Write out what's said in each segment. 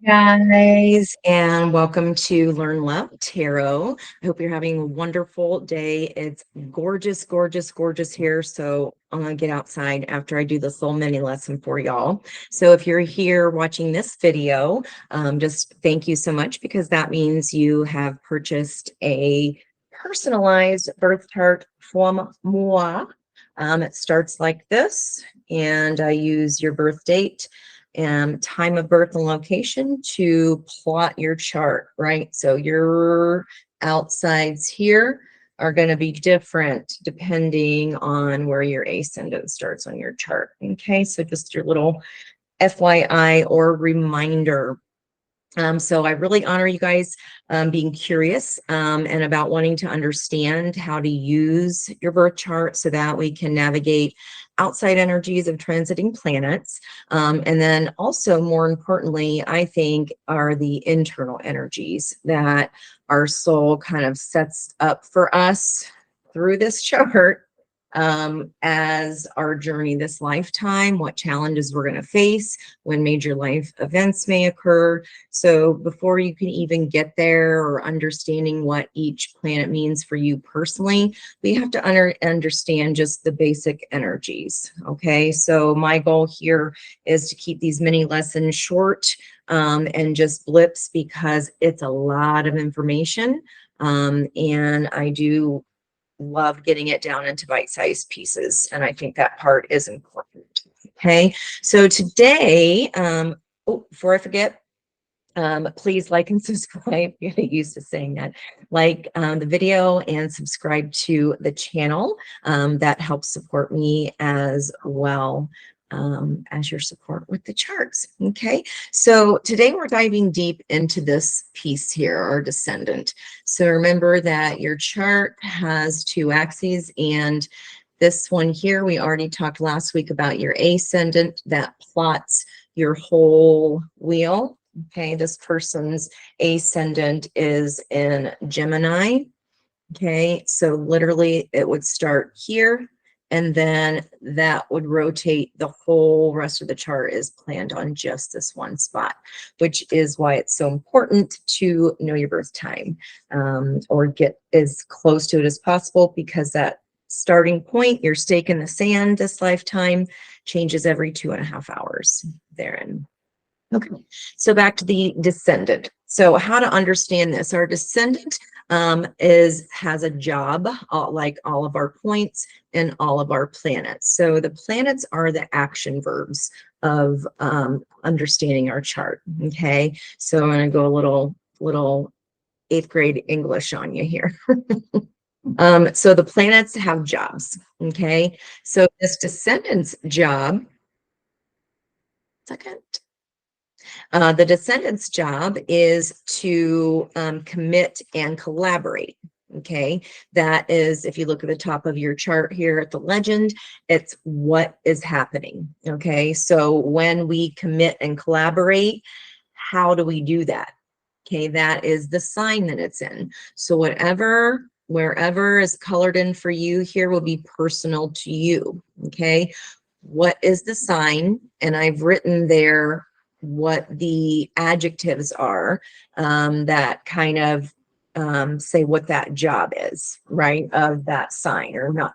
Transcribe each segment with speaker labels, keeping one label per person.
Speaker 1: Guys, and welcome to Learn Love Tarot. I hope you're having a wonderful day. It's gorgeous, gorgeous, gorgeous here. So I'm gonna get outside after I do this little mini lesson for y'all. So if you're here watching this video, just thank you so much, because that means you have purchased a personalized birth chart from moi. It starts like this, and I use your birth date and time of birth and location to plot your chart, right? So your outsides here are going to be different depending on where your ascendant starts on your chart. Okay, so just your little FYI or reminder. So I really honor you guys being curious and about wanting to understand how to use your birth chart so that we can navigate outside energies of transiting planets. And then also, more importantly, I think, are the internal energies that our soul kind of sets up for us through this chart as our journey this lifetime, what challenges we're going to face, when major life events may occur. So before you can even get there, or understanding what each planet means for you personally, we have to understand just the basic energies. Okay, so my goal here is to keep these mini lessons short and just blips, because it's a lot of information. And I do love getting it down into bite-sized pieces, and I think that part is important. Okay, so today, before I forget, please like and subscribe. You're used to saying that. Like the video and subscribe to the channel. That helps support me as well as your support with the charts. Okay, so today we're diving deep into this piece here, our descendant. So remember that your chart has two axes, and this one here, we already talked last week about your ascendant that plots your whole wheel. Okay, this person's ascendant is in Gemini. Okay, so literally it would start here, and then that would rotate. The whole rest of the chart is planned on just this one spot, which is why it's so important to know your birth time, or get as close to it as possible, because that starting point, your stake in the sand this lifetime, changes every 2.5 hours therein. Okay, so back to the descendant. So how to understand this? Our descendant has a job, like all of our points and all of our planets. So the planets are the action verbs of understanding our chart. Okay, so I'm going to go a little 8th grade English on you here. So the planets have jobs. Okay, so this descendant's job. Second. The descendant's job is to commit and collaborate. Okay, that is, if you look at the top of your chart here at the legend, it's what is happening. Okay, so when we commit and collaborate, how do we do that? Okay, that is the sign that it's in. So wherever is colored in for you here will be personal to you. Okay, what is the sign? And I've written there what the adjectives are that kind of say what that job is, right, of that sign, or not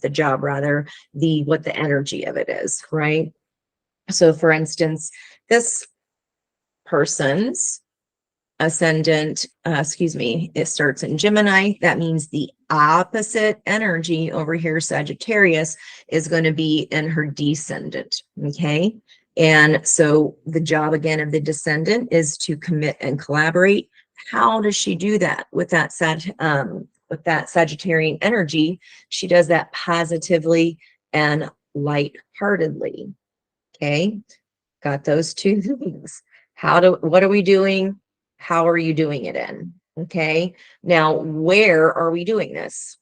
Speaker 1: the job, rather what the energy of it is, right? So for instance, this person's ascendant, it starts in Gemini. That means the opposite energy over here, Sagittarius, is going to be in her descendant. Okay, and so the job again of the descendant is to commit and collaborate. How does she do that with that Sagittarian energy? She does that positively and lightheartedly. Okay, got those two things. What are we doing? How are you doing it in? Okay, now where are we doing this?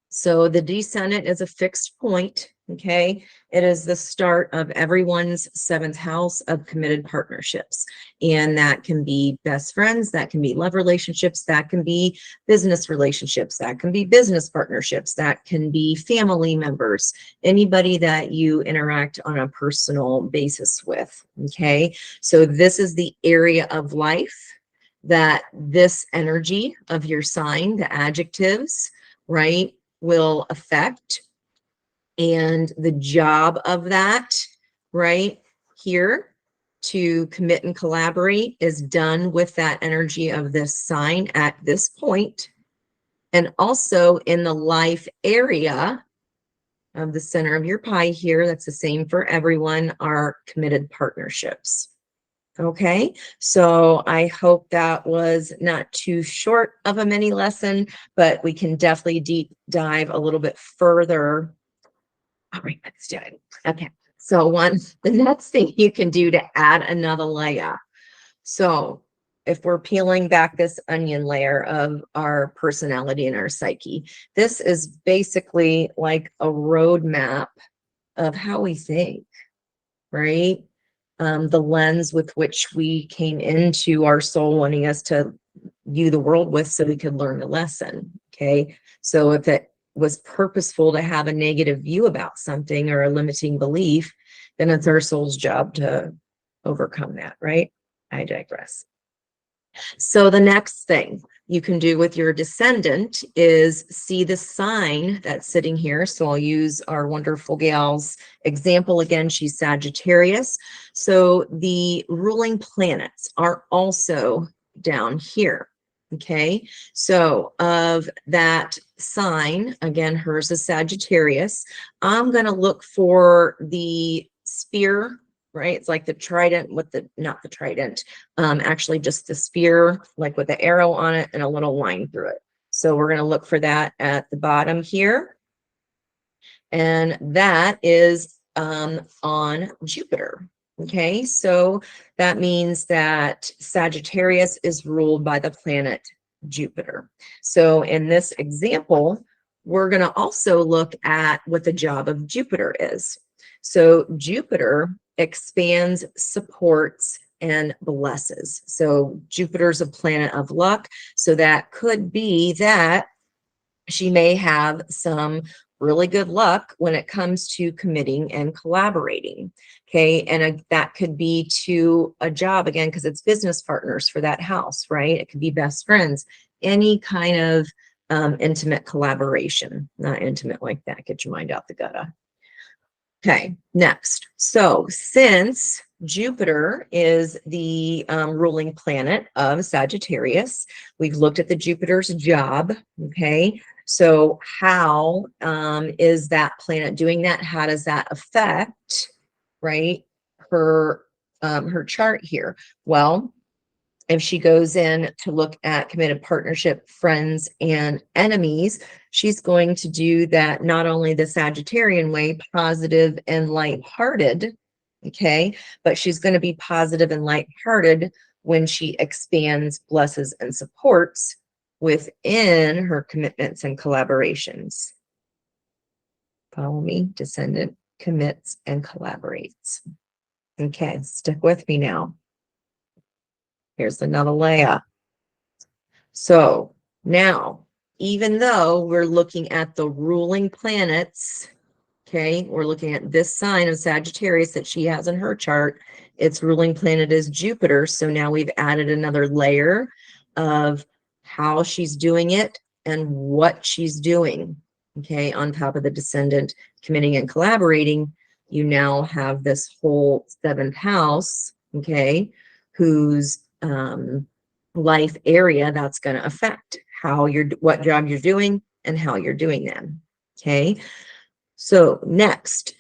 Speaker 1: So the descendant is a fixed point. Okay, it is the start of everyone's seventh house of committed partnerships. And that can be best friends, that can be love relationships, that can be business relationships, that can be business partnerships, that can be family members, anybody that you interact on a personal basis with. Okay, so this is the area of life that this energy of your sign, the adjectives, right, will affect. And the job of that, right here, to commit and collaborate is done with that energy of this sign at this point. And also in the life area of the center of your pie here, that's the same for everyone, are committed partnerships. Okay, so I hope that was not too short of a mini lesson, but we can definitely deep dive a little bit further. All right, let's do it. Okay, so the next thing you can do to add another layer. So if we're peeling back this onion layer of our personality and our psyche, this is basically like a roadmap of how we think, right? The lens with which we came into our soul wanting us to view the world with so we could learn a lesson. Okay. So if it was purposeful to have a negative view about something or a limiting belief, then it's our soul's job to overcome that, right? I digress. So the next thing you can do with your descendant is see the sign that's sitting here. So I'll use our wonderful gal's example again. She's Sagittarius. So the ruling planets are also down here. Okay, so of that sign, again, hers is Sagittarius. I'm going to look for the spear, right? It's like the trident with the, not the trident, actually just the spear, like with the arrow on it and a little line through it. So we're going to look for that at the bottom here. And that is on Jupiter. Okay, so that means that Sagittarius is ruled by the planet Jupiter. So in this example, we're going to also look at what the job of Jupiter is. So Jupiter expands, supports, and blesses. So Jupiter's a planet of luck. So that could be that she may have some really good luck when it comes to committing and collaborating. Okay. And that could be to a job again, because it's business partners for that house, right? It could be best friends, any kind of intimate collaboration, not intimate like that. Get your mind out the gutter. Okay, next. So since Jupiter is the ruling planet of Sagittarius, we've looked at the Jupiter's job. Okay, so how is that planet doing that? How does that affect, right, her chart here? Well, if she goes in to look at committed partnership, friends, and enemies, she's going to do that not only the Sagittarian way, positive and lighthearted, okay, but she's going to be positive and lighthearted when she expands, blesses, and supports within her commitments and collaborations. Follow me, Descendant commits and collaborates. Okay, stick with me now. Here's another layer. So now, even though we're looking at the ruling planets, okay, we're looking at this sign of Sagittarius that she has in her chart, its ruling planet is Jupiter. So now we've added another layer of how she's doing it and what she's doing. Okay, on top of the descendant committing and collaborating, you now have this whole seventh house, okay, whose life area that's going to affect how what job you're doing and how you're doing them. Okay, so next,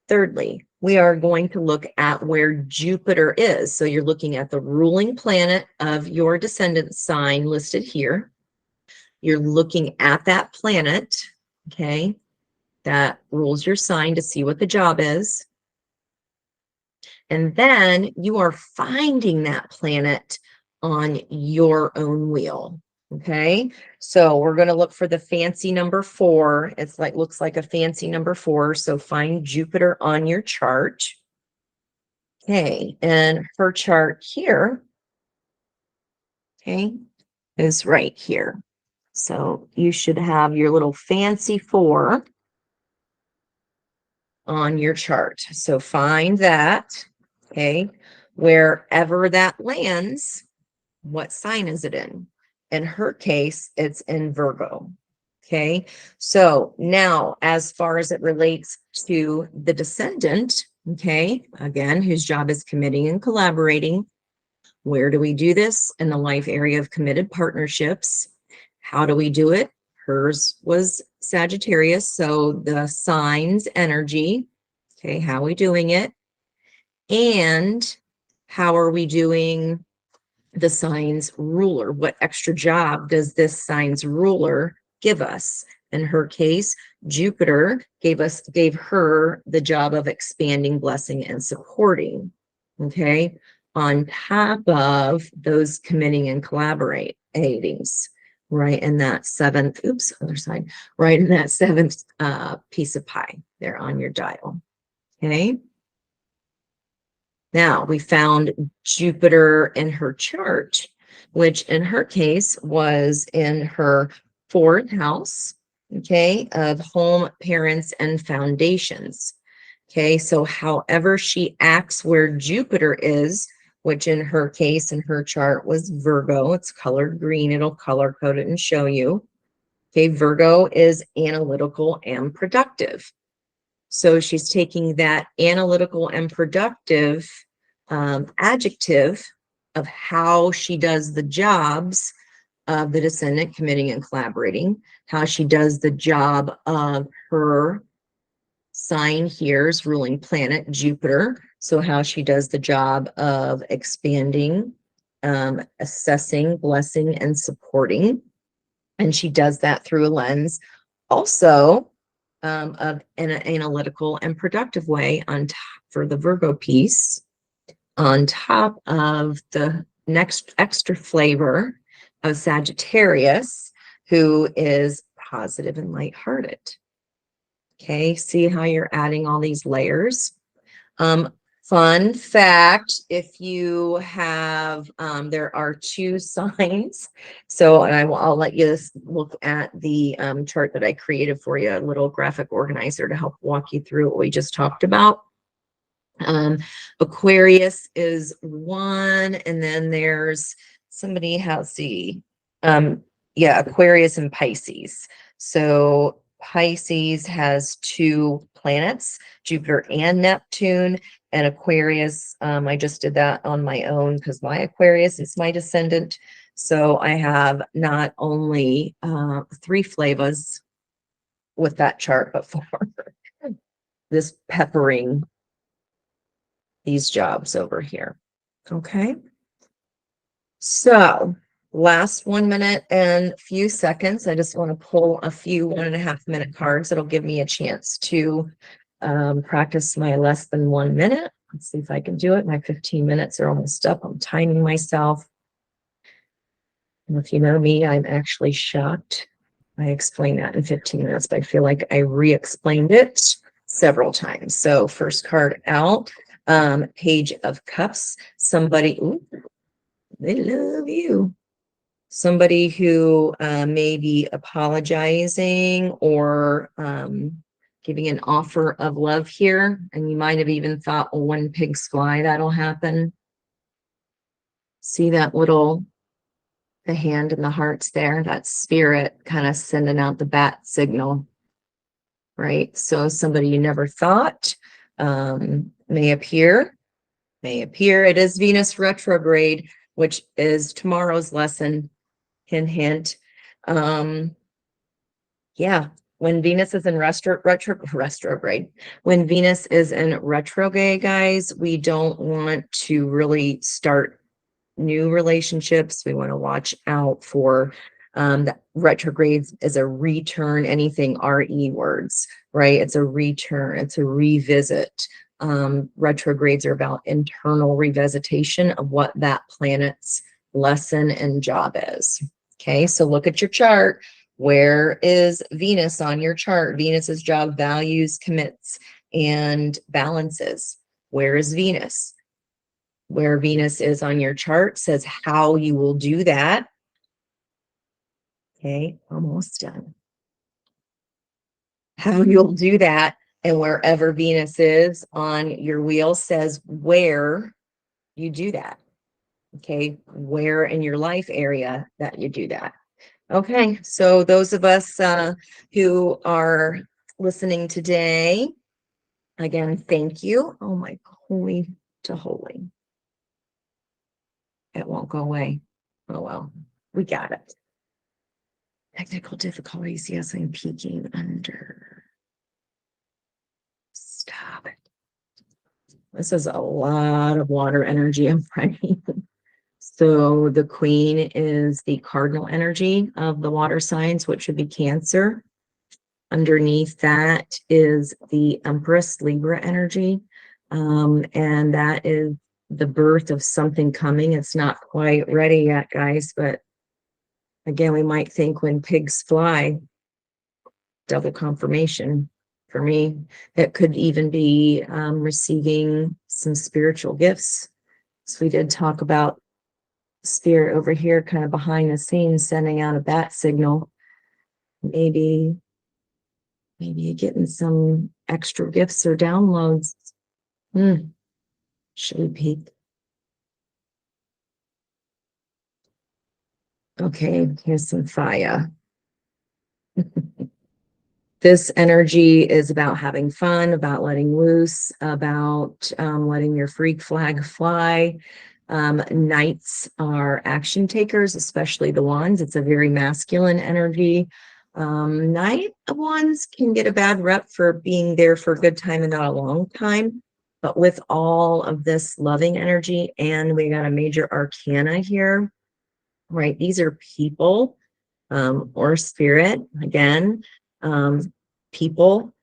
Speaker 1: thirdly, we are going to look at where Jupiter is. So you're looking at the ruling planet of your descendant sign listed here. You're looking at that planet, okay, that rules your sign to see what the job is. And then you are finding that planet on your own wheel. Okay, so we're going to look for the fancy number 4. It's like, looks like a fancy number 4. So find Jupiter on your chart. Okay, and her chart here, okay, is right here. So you should have your little fancy 4 on your chart. So find that, okay, wherever that lands, what sign is it in? In her case, it's in Virgo. Okay, so now as far as it relates to the descendant, okay, again, whose job is committing and collaborating, where do we do this? In the life area of committed partnerships. How do we do it? Hers was Sagittarius, so the signs energy. Okay, how are we doing it? And how are we doing the sign's ruler? What extra job does this sign's ruler give us? In her case, Jupiter gave her the job of expanding, blessing, and supporting. Okay, on top of those committing and collaborating, right in that seventh, oops, other side, right in that seventh piece of pie there on your dial. Okay. Now we found Jupiter in her chart, which in her case was in her 4th house, okay, of home, parents, and foundations. Okay, so however she acts where Jupiter is, which in her case, in her chart was Virgo, it's colored green, it'll color code it and show you. Okay, Virgo is analytical and productive. So she's taking that analytical and productive adjective of how she does the jobs of the descendant, committing and collaborating, how she does the job of her sign here's ruling planet, Jupiter. So how she does the job of expanding, assessing, blessing, and supporting. And she does that through a lens also of an analytical and productive way on top for the Virgo piece, on top of the next extra flavor of Sagittarius, who is positive and lighthearted. Okay, see how you're adding all these layers. Fun fact, if you have, there are 2 signs. So I'll let you look at the chart that I created for you, a little graphic organizer to help walk you through what we just talked about. Aquarius is 1, and then there's somebody has the, yeah, Aquarius and Pisces. So Pisces has 2 planets, Jupiter and Neptune, and Aquarius, I just did that on my own because my Aquarius is my descendant. So I have not only 3 flavors with that chart, but 4. This peppering these jobs over here. Okay. So last 1 minute and few seconds. I just want to pull a few 1.5 minute cards. That'll give me a chance to practice my less than 1 minute. Let's see if I can do it. My 15 minutes are almost up. I'm timing myself. And if you know me, I'm actually shocked. I explained that in 15 minutes, but I feel like I re-explained it several times. So first card out, Page of Cups. Somebody, ooh, they love you. Somebody who may be apologizing or giving an offer of love here. And you might have even thought, well, when pigs fly, that'll happen. See that little, the hand and the hearts there, that spirit kind of sending out the bat signal, right? So somebody you never thought may appear. It is Venus retrograde, which is tomorrow's lesson. Hint, hint. Yeah, when Venus is in retrograde, when Venus is in retrograde, guys, we don't want to really start new relationships. We want to watch out for that retrogrades is a return, anything RE words, right? It's a return, it's a revisit. Retrogrades are about internal revisitation of what that planet's lesson and job is. Okay, so look at your chart. Where is Venus on your chart? Venus's job, values, commits, and balances. Where is Venus? Where Venus is on your chart says how you will do that. Okay, almost done. How you'll do that, and wherever Venus is on your wheel says where you do that. Okay, where in your life area that you do that. Okay, so those of us who are listening today, again, thank you. Oh my holy to holy. It won't go away. Oh well, we got it. Technical difficulties. Yes, I'm peeking under. Stop it. This is a lot of water energy I'm finding. So the queen is the cardinal energy of the water signs, which would be Cancer. Underneath that is the Empress Libra energy. And that is the birth of something coming. It's not quite ready yet, guys, but again, we might think when pigs fly, double confirmation for me. It could even be receiving some spiritual gifts. So we did talk about spirit over here, kind of behind the scenes, sending out a bat signal. Maybe you're getting some extra gifts or downloads. Should we peek? Okay, here's some fire. This energy is about having fun, about letting loose, about letting your freak flag fly. Knights are action takers, especially the wands. It's a very masculine energy. Knight of Wands can get a bad rep for being there for a good time and not a long time. But with all of this loving energy, and we got a major arcana here, right? These are people or spirit, again, people.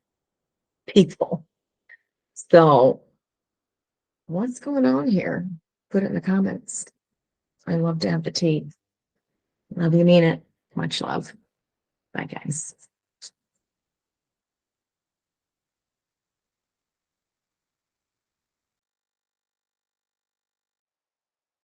Speaker 1: So what's going on here? Put it in the comments. I love to have the tea. Love you, mean it. Much love. Bye, guys.